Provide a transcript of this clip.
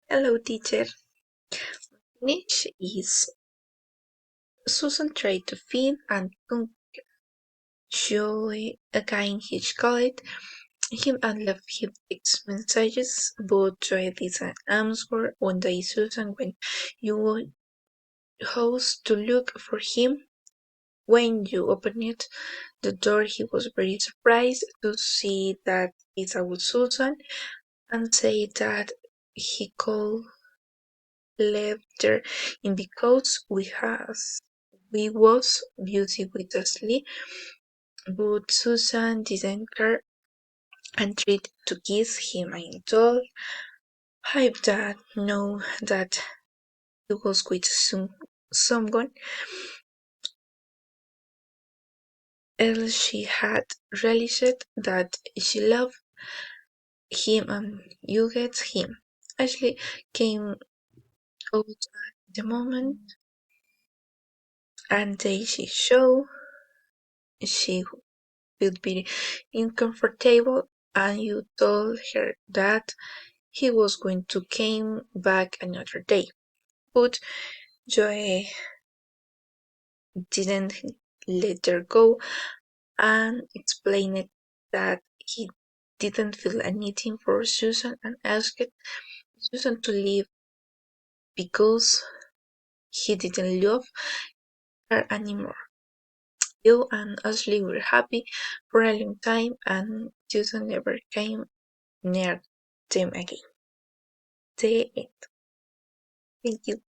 Hello, teacher. Niche is Susan tried to feed and Joy again his called him and left him text messages, but Joy didn't answer. One day Susan went you house to look for him. When you opened the door he was very surprised to see that it was Susan and said that he could left her in because we was busy with sleep, but Susan didn't care and tried to kiss him and told him that no, that he was with someone else. She had realized that she loved him and you get him. Ashley came out at the moment and they she showed she would be uncomfortable and you told her that he was going to come back another day. But Joe didn't let her go and explained that he didn't feel anything for Susan and asked Susan to leave because he didn't love her anymore. Bill and Ashley were happy for a long time and Susan never came near them again. The end. Thank you.